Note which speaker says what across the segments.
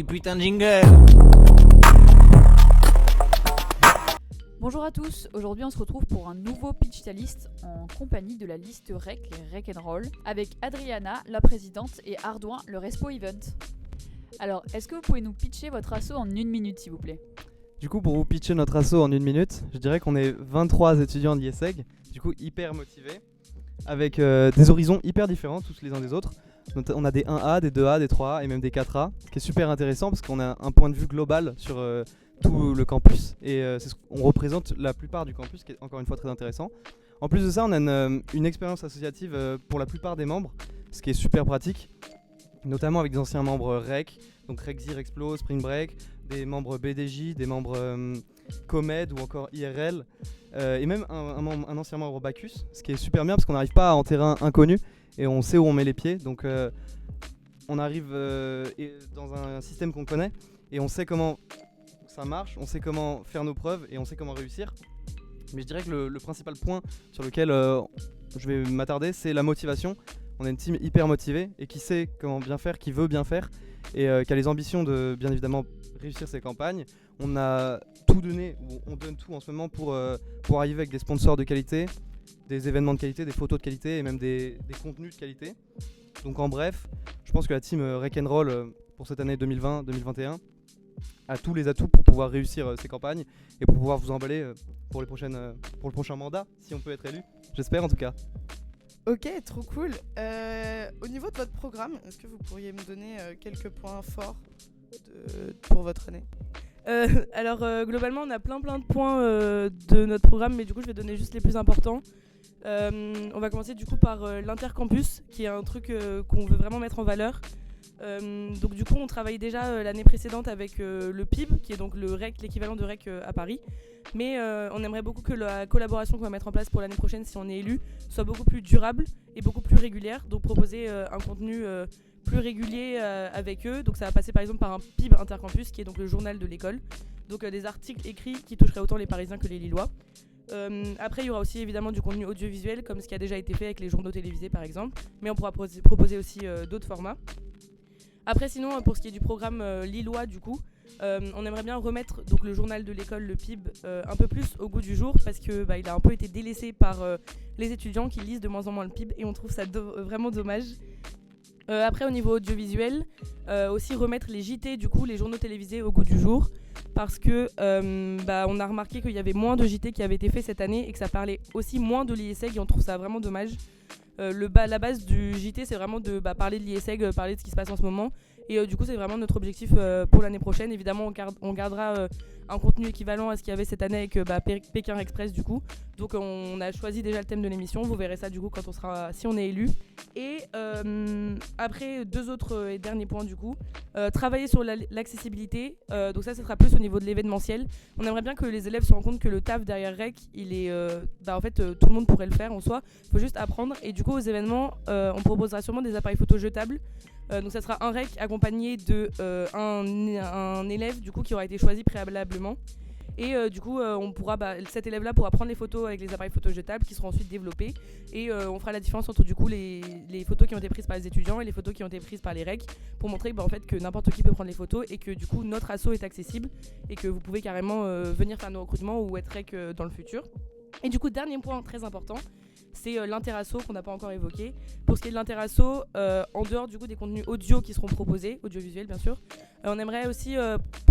Speaker 1: du putain de jingle.
Speaker 2: Bonjour à tous, aujourd'hui on se retrouve pour un nouveau Pitch ta liste en compagnie de la liste REC, les Rec and Roll, avec Adriana, la présidente, et Ardouin, le Respo Event. Alors, est-ce que vous pouvez nous pitcher votre asso en 1 minute s'il vous plaît ?
Speaker 3: Du coup, pour vous pitcher notre asso en 1 minute, je dirais qu'on est 23 étudiants de l'IESEG, du coup hyper motivés, avec des horizons hyper différents tous les uns des autres. Donc, on a des 1A, des 2A, des 3A et même des 4A, ce qui est super intéressant parce qu'on a un point de vue global sur tout le campus et on représente la plupart du campus, qui est encore une fois très intéressant. En plus de ça, on a une expérience associative pour la plupart des membres, ce qui est super pratique, notamment avec des anciens membres REC, donc RECZI, Rexplo, Spring Break, des membres BDJ, des membres Comed ou encore IRL, et même un ancien membre Bacchus, ce qui est super bien parce qu'on n'arrive pas en terrain inconnu et on sait où on met les pieds, donc on arrive dans un système qu'on connaît et on sait comment ça marche, on sait comment faire nos preuves et on sait comment réussir. Mais je dirais que le principal point sur lequel je vais m'attarder, c'est la motivation. On a une team hyper motivée et qui sait comment bien faire, qui veut bien faire et qui a les ambitions de bien évidemment réussir ses campagnes. On a tout donné, ou on donne tout en ce moment pour arriver avec des sponsors de qualité, des événements de qualité, des photos de qualité et même des contenus de qualité. Donc en bref, je pense que la team Rec and Roll pour cette année 2020-2021 a tous les atouts pour pouvoir réussir ses campagnes et pour pouvoir vous emballer pour le prochain mandat, si on peut être élu. J'espère en tout cas.
Speaker 4: Ok, trop cool. Au niveau de votre programme, est-ce que vous pourriez me donner quelques points forts pour votre année ?
Speaker 5: Alors globalement on a plein de points de notre programme, mais du coup je vais donner juste les plus importants. On va commencer du coup par l'intercampus, qui est un truc qu'on veut vraiment mettre en valeur. Donc du coup on travaille déjà l'année précédente avec le PIB, qui est donc le REC, l'équivalent de REC à Paris. Mais on aimerait beaucoup que la collaboration qu'on va mettre en place pour l'année prochaine, si on est élu, soit beaucoup plus durable et beaucoup plus régulière. Donc proposer un contenu plus régulier avec eux. Donc ça va passer par exemple par un PIB intercampus, qui est donc le journal de l'école. Donc des articles écrits qui toucheraient autant les Parisiens que les Lillois. Après il y aura aussi évidemment du contenu audiovisuel, comme ce qui a déjà été fait avec les journaux télévisés par exemple. Mais on pourra proposer aussi d'autres formats. Après sinon pour ce qui est du programme lillois du coup, on aimerait bien remettre donc le journal de l'école, le PIB, un peu plus au goût du jour, parce que il a un peu été délaissé par les étudiants qui lisent de moins en moins le PIB et on trouve ça vraiment dommage. Après au niveau audiovisuel, aussi remettre les JT du coup, les journaux télévisés au goût du jour, parce que on a remarqué qu'il y avait moins de JT qui avaient été faits cette année et que ça parlait aussi moins de l'IESEG et on trouve ça vraiment dommage. La base du JT c'est vraiment de parler de l'IESEG, parler de ce qui se passe en ce moment et du coup c'est vraiment notre objectif pour l'année prochaine. Évidemment on gardera un contenu équivalent à ce qu'il y avait cette année avec Pékin Express du coup. Donc on a choisi déjà le thème de l'émission, vous verrez ça du coup si on est élu. Et après deux autres et derniers points du coup, travailler sur l'accessibilité, donc ça sera plus au niveau de l'événementiel. On aimerait bien que les élèves se rendent compte que le taf derrière REC, il est en fait tout le monde pourrait le faire en soi, il faut juste apprendre. Et du coup aux événements on proposera sûrement des appareils photo jetables. Donc ça sera un REC accompagné de un élève du coup qui aura été choisi préalablement. Et du coup, cet élève-là pourra prendre les photos avec les appareils photo jetables qui seront ensuite développés. Et on fera la différence entre du coup les photos qui ont été prises par les étudiants et les photos qui ont été prises par les REC pour montrer en fait, que n'importe qui peut prendre les photos et que du coup notre asso est accessible et que vous pouvez carrément venir faire nos recrutements ou être REC dans le futur. Et du coup, dernier point très important, c'est l'interasso qu'on n'a pas encore évoqué. Pour ce qui est de l'interasso, en dehors du coup des contenus audio qui seront proposés, audiovisuels bien sûr, on aimerait aussi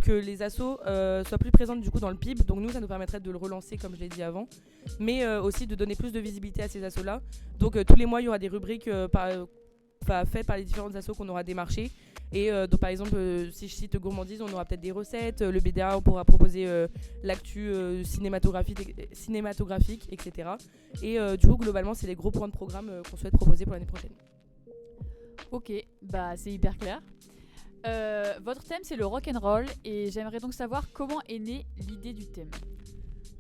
Speaker 5: que les assos soient plus présentes du coup dans le PIB. Donc nous ça nous permettrait de le relancer comme je l'ai dit avant, mais aussi de donner plus de visibilité à ces assos là. Donc tous les mois il y aura des rubriques faites par les différentes assos qu'on aura démarchées. Et donc par exemple si je cite gourmandise, on aura peut-être des recettes, le BDA on pourra proposer l'actu cinématographique, etc. Et du coup globalement c'est les gros points de programme qu'on souhaite proposer pour l'année prochaine.
Speaker 2: Ok, c'est hyper clair. Votre thème c'est le rock'n'roll et j'aimerais donc savoir comment est née l'idée du thème.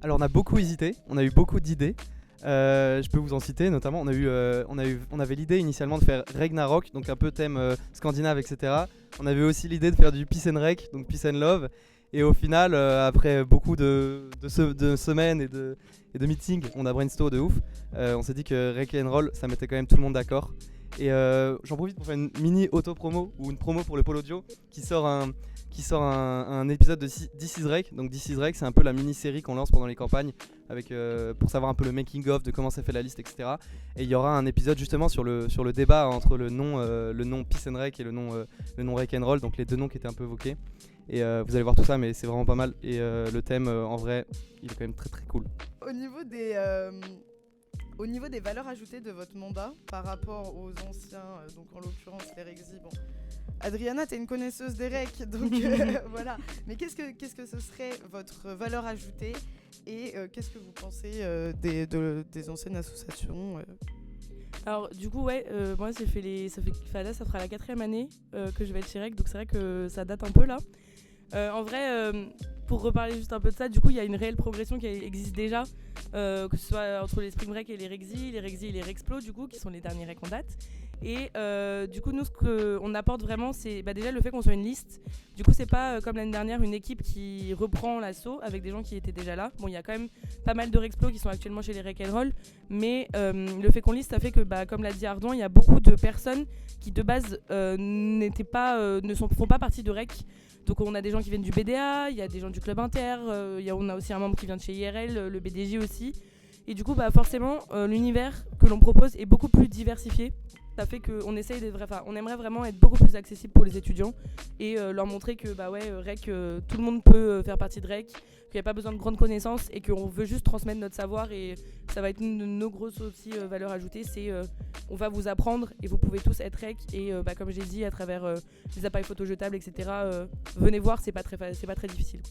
Speaker 3: Alors on a beaucoup hésité, on a eu beaucoup d'idées. Je peux vous en citer, notamment on avait l'idée initialement de faire Ragnarok, donc un peu thème scandinave, etc. On avait aussi l'idée de faire du Peace and Rec, donc Peace and Love. Et au final, après beaucoup de semaines et de meetings, on a brainstorm de ouf. On s'est dit que Rec and Roll, ça mettait quand même tout le monde d'accord. Et j'en profite pour faire une mini auto-promo ou une promo pour le Pôle Audio qui sort qui sort un épisode de This is Rec. Donc This is Rec, c'est un peu la mini-série qu'on lance pendant les campagnes avec, pour savoir un peu le making of de comment s'est fait la liste, etc. Et il y aura un épisode justement sur le débat entre le nom Peace and Rec et le nom Rec and Roll, donc les deux noms qui étaient un peu évoqués. Et vous allez voir tout ça, mais c'est vraiment pas mal. Et le thème, en vrai, il est quand même très très cool.
Speaker 4: Au niveau des valeurs ajoutées de votre mandat par rapport aux anciens, donc en l'occurrence les Rexy, bon. Adriana, t'es une connaisseuse des recs, donc voilà. Mais qu'est-ce que ce serait votre valeur ajoutée et qu'est-ce que vous pensez des anciennes associations
Speaker 5: Alors du coup moi là ça fera la 4e année que je vais être chez REC, donc c'est vrai que ça date un peu là. En vrai, pour reparler juste un peu de ça, du coup il y a une réelle progression qui existe déjà, que ce soit entre les Spring Break et les Rexy et les Rexplo du coup, qui sont les derniers Recs en date. Et du coup nous ce qu'on apporte vraiment c'est déjà le fait qu'on soit une liste. Du coup c'est pas comme l'année dernière une équipe qui reprend l'assaut avec des gens qui étaient déjà là. Bon il y a quand même pas mal de Rexplo qui sont actuellement chez les Rec and Roll, mais le fait qu'on liste ça fait que comme l'a dit Ardouin, il y a beaucoup de personnes qui de base font pas partie de Rec. Donc on a des gens qui viennent du BDA, il y a des gens du club inter, on a aussi un membre qui vient de chez IRL, le BDJ aussi. Et du coup forcément l'univers que l'on propose est beaucoup plus diversifié. Ça fait qu'on essaye on aimerait vraiment être beaucoup plus accessible pour les étudiants et leur montrer que REC, tout le monde peut faire partie de REC, qu'il n'y a pas besoin de grandes connaissances et qu'on veut juste transmettre notre savoir. Et ça va être une de nos grosses aussi valeurs ajoutées, c'est on va vous apprendre et vous pouvez tous être REC. Et comme j'ai dit, à travers les appareils photojetables, etc., venez voir, c'est pas très difficile.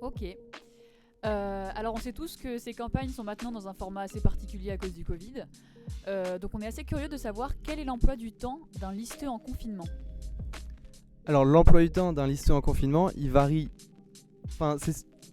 Speaker 2: Ok. Alors on sait tous que ces campagnes sont maintenant dans un format assez particulier à cause du Covid. Donc on est assez curieux de savoir quel est l'emploi du temps d'un listeux en confinement.
Speaker 3: Alors l'emploi du temps d'un listeux en confinement, il varie. Enfin,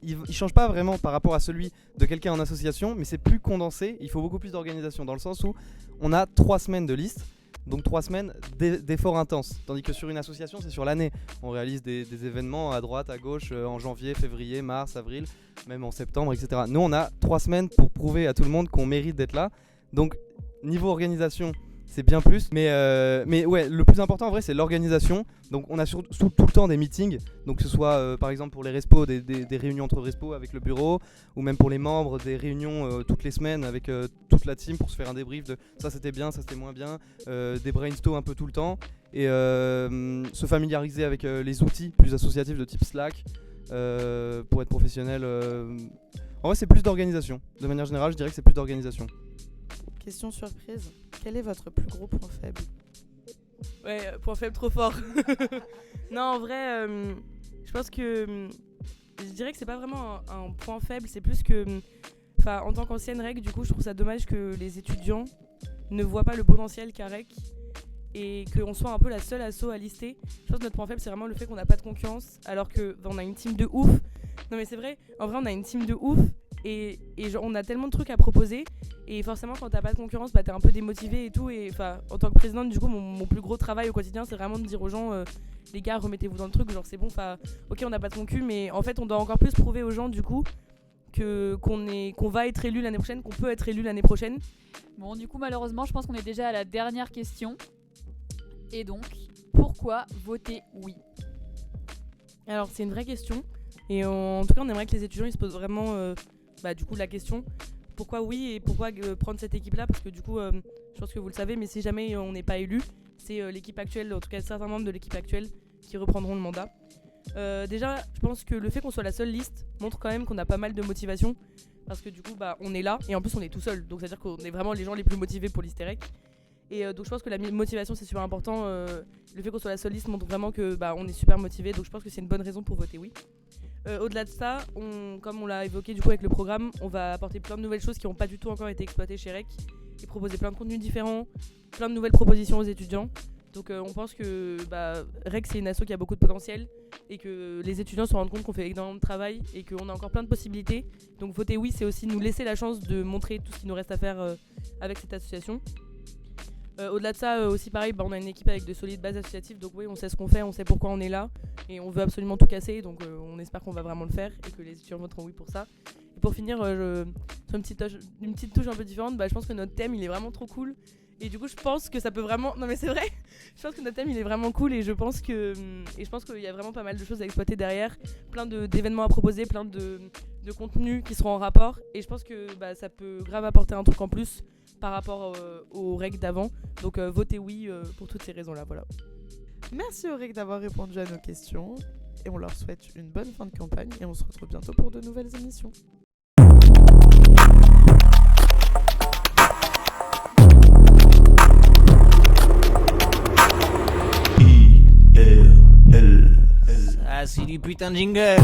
Speaker 3: il change pas vraiment par rapport à celui de quelqu'un en association, mais c'est plus condensé. Il faut beaucoup plus d'organisation dans le sens où on a 3 semaines de liste. Donc 3 semaines d'efforts intenses. Tandis que sur une association, c'est sur l'année. On réalise des événements à droite, à gauche, en janvier, février, mars, avril, même en septembre, etc. Nous, on a 3 semaines pour prouver à tout le monde qu'on mérite d'être là. Donc, niveau organisation, c'est bien plus. Mais ouais, le plus important en vrai, c'est l'organisation. Donc, on a surtout tout le temps des meetings. Donc, que ce soit par exemple pour les respos, des réunions entre respos avec le bureau, ou même pour les membres, des réunions toutes les semaines avec toute la team pour se faire un débrief de ça c'était bien, ça c'était moins bien, des brainstorms un peu tout le temps. Et se familiariser avec les outils plus associatifs de type Slack pour être professionnel. En vrai, c'est plus d'organisation. De manière générale, je dirais que c'est plus d'organisation.
Speaker 4: Question surprise, quel est votre plus gros point faible ?
Speaker 5: Ouais, point faible trop fort. Non, en vrai, je pense que je dirais que c'est pas vraiment un point faible, c'est plus que, en tant qu'ancienne REC, du coup, je trouve ça dommage que les étudiants ne voient pas le potentiel qu'a REC et qu'on soit un peu la seule asso à lister. Je pense que notre point faible, c'est vraiment le fait qu'on n'a pas de concurrence, alors qu'on a une team de ouf. Non mais c'est vrai, en vrai, on a une team de ouf. Et genre, on a tellement de trucs à proposer et forcément quand t'as pas de concurrence t'es un peu démotivé et tout. Et en tant que présidente, du coup, mon plus gros travail au quotidien, c'est vraiment de dire aux gens les gars, remettez-vous dans le truc, genre c'est bon, ok, on n'a pas de concu, mais en fait on doit encore plus prouver aux gens du coup qu'on va être élu l'année prochaine, qu'on peut être élu l'année prochaine.
Speaker 2: Bon, du coup, malheureusement, je pense qu'on est déjà à la dernière question. Et donc, pourquoi voter oui ?
Speaker 5: Alors c'est une vraie question et en tout cas on aimerait que les étudiants ils se posent vraiment du coup la question pourquoi oui et pourquoi prendre cette équipe là, parce que du coup je pense que vous le savez, mais si jamais on n'est pas élu, c'est l'équipe actuelle, en tout cas certains membres de l'équipe actuelle qui reprendront le mandat. Déjà je pense que le fait qu'on soit la seule liste montre quand même qu'on a pas mal de motivation, parce que du coup on est là et en plus on est tout seul, donc c'est à dire qu'on est vraiment les gens les plus motivés pour lister REC. Et donc je pense que la motivation c'est super important. Le fait qu'on soit la seule liste montre vraiment que on est super motivé, donc je pense que c'est une bonne raison pour voter oui. Au-delà de ça, comme on l'a évoqué du coup avec le programme, on va apporter plein de nouvelles choses qui n'ont pas du tout encore été exploitées chez REC et proposer plein de contenus différents, plein de nouvelles propositions aux étudiants. Donc on pense que REC c'est une asso qui a beaucoup de potentiel et que les étudiants se rendent compte qu'on fait énormément de travail et qu'on a encore plein de possibilités. Donc voter oui, c'est aussi nous laisser la chance de montrer tout ce qui nous reste à faire avec cette association. Au-delà de ça, aussi pareil, on a une équipe avec de solides bases associatives, donc oui, on sait ce qu'on fait, on sait pourquoi on est là, et on veut absolument tout casser, donc on espère qu'on va vraiment le faire, et que les étudiants voteront oui pour ça. Et pour finir, sur une petite touche un peu différente, je pense que notre thème, il est vraiment trop cool, Et du coup, je pense que ça peut vraiment. Non, mais c'est vrai. Je pense que notre thème il est vraiment cool et je pense qu'il y a vraiment pas mal de choses à exploiter derrière, plein d'événements à proposer, plein de contenus qui seront en rapport. Et je pense que ça peut grave apporter un truc en plus par rapport aux règles d'avant. Donc votez oui pour toutes ces raisons-là. Voilà.
Speaker 4: Merci aux règles d'avoir répondu à nos questions. Et on leur souhaite une bonne fin de campagne. Et on se retrouve bientôt pour de nouvelles émissions.
Speaker 1: Ah, c'est du putain de jingle.